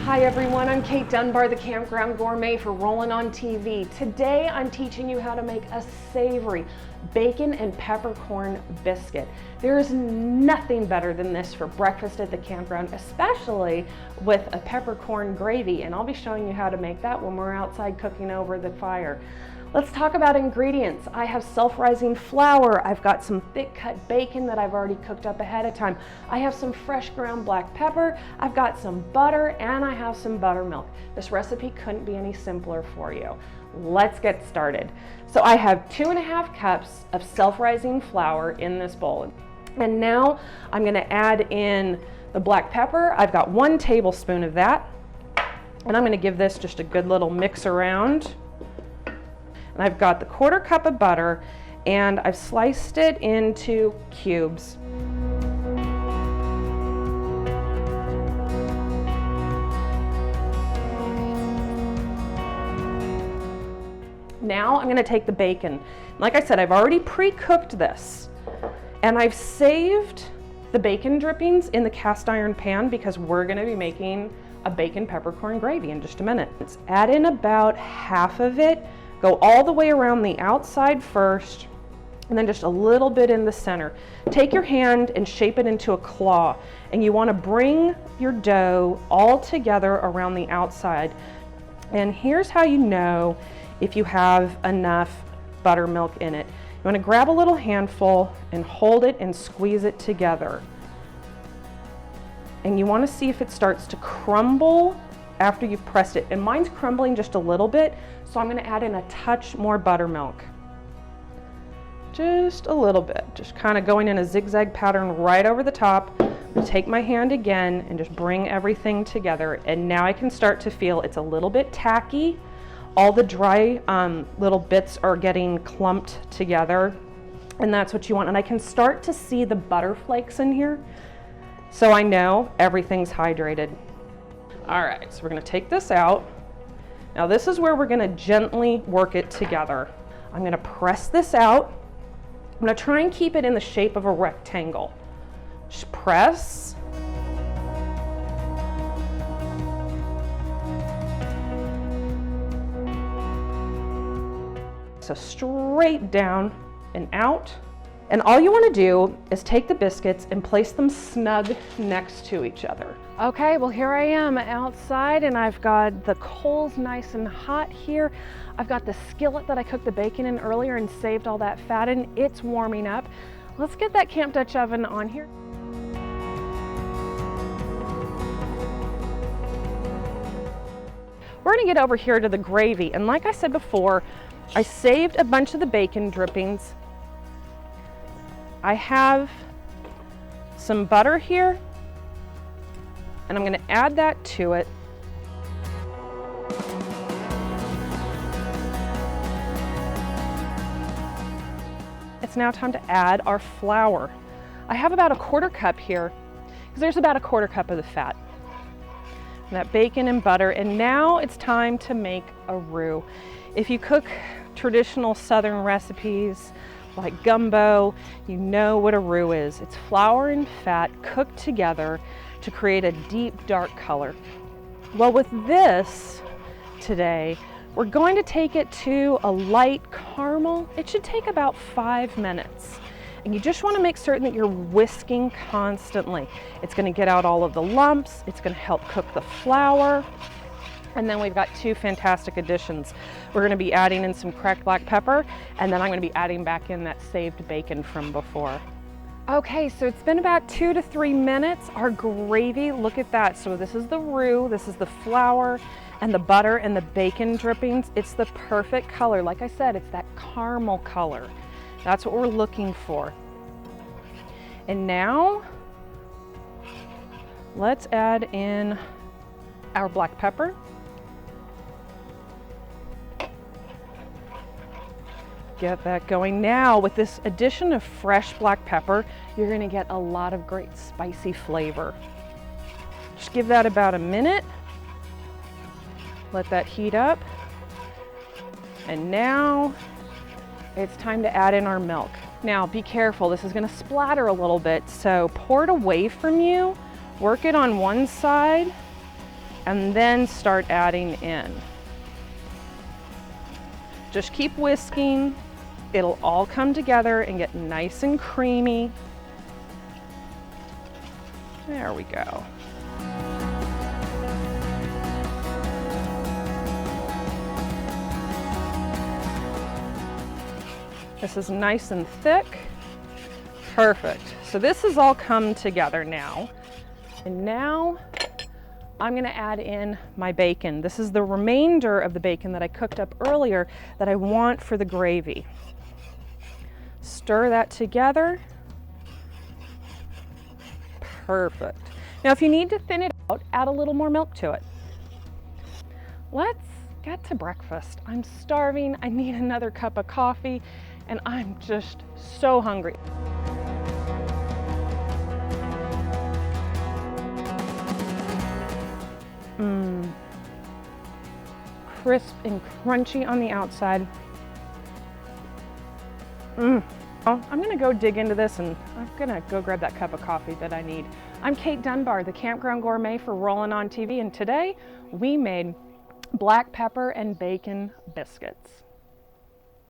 Hi everyone, I'm Kate Dunbar, the Campground Gourmet for Rollin on TV. Today I'm teaching you how to make a savory bacon and peppercorn biscuit. There is nothing better than this for breakfast at the campground, especially with a peppercorn gravy, and I'll be showing you how to make that when we're outside cooking over the fire. Let's talk about ingredients. I have self-rising flour. I've got some thick cut bacon that I've already cooked up ahead of time. I have some fresh ground black pepper. I've got some butter, and I have some buttermilk. This recipe couldn't be any simpler for you. Let's get started. So I have 2.5 cups of self-rising flour in this bowl. And now I'm gonna add in the black pepper. I've got 1 tablespoon of that. And I'm gonna give this just a good little mix around. And I've got the 1/4 cup of butter, and I've sliced it into cubes. Now I'm going to take the bacon. Like I said, I've already pre-cooked this, and I've saved the bacon drippings in the cast iron pan because we're going to be making a bacon peppercorn gravy in just a minute. Let's add in about half of it. Go all the way around the outside first, and then just a little bit in the center. Take your hand and shape it into a claw, and you want to bring your dough all together around the outside. And here's how you know if you have enough buttermilk in it. You want to grab a little handful and hold it and squeeze it together. And you want to see if it starts to crumble after you've pressed it. And mine's crumbling just a little bit, so I'm going to add in a touch more buttermilk. Just a little bit, just kind of going in a zigzag pattern right over the top. I'm going to take my hand again and just bring everything together. And now I can start to feel it's a little bit tacky. All the dry little bits are getting clumped together, and that's what you want. And I can start to see the butter flakes in here, so I know everything's hydrated. All right, so we're gonna take this out. Now this is where we're gonna gently work it together. I'm gonna press this out. I'm gonna try and keep it in the shape of a rectangle. Just press. So straight down and out. And all you want to do is take the biscuits and place them snug next to each other. Okay, well here I am outside, and I've got the coals nice and hot here. I've got the skillet that I cooked the bacon in earlier and saved all that fat in. It's warming up. Let's get that Camp Dutch oven on here. We're gonna get over here to the gravy, and like I said before, I saved a bunch of the bacon drippings. I have some butter here, and I'm going to add that to it. It's now time to add our flour. I have about a 1/4 cup here, because there's about a 1/4 cup of the fat. And that bacon and butter, and now it's time to make a roux. If you cook traditional Southern recipes like gumbo, you know what a roux is. It's flour and fat cooked together to create a deep dark color. Well, with this today, we're going to take it to a light caramel. It should take about 5 minutes. And you just want to make certain that you're whisking constantly. It's going to get out all of the lumps. It's going to help cook the flour. And then we've got 2 fantastic additions. We're going to be adding in some cracked black pepper, and then I'm going to be adding back in that saved bacon from before. Okay, so it's been about 2 to 3 minutes. Our gravy, look at that. So this is the roux, this is the flour and the butter and the bacon drippings. It's the perfect color. Like I said, it's that caramel color. That's what we're looking for. And now let's add in our black pepper. Get that going. Now with this addition of fresh black pepper, you're going to get a lot of great spicy flavor. Just give that about a minute. Let that heat up. And now it's time to add in our milk. Now be careful, this is going to splatter a little bit, so pour it away from you, work it on one side, and then start adding in. Just keep whisking. It'll all come together and get nice and creamy. There we go. This is nice and thick. Perfect. So this has all come together now. And now I'm going to add in my bacon. This is the remainder of the bacon that I cooked up earlier that I want for the gravy. Stir that together. Perfect. Now if you need to thin it out, add a little more milk to it. Let's get to breakfast. I'm starving. I need another cup of coffee, and I'm just so hungry. Crisp and crunchy on the outside. Well, I'm gonna go dig into this, and I'm gonna go grab that cup of coffee that I need. I'm Kate Dunbar, the Campground Gourmet for Rollin on TV, and today we made black pepper and bacon biscuits.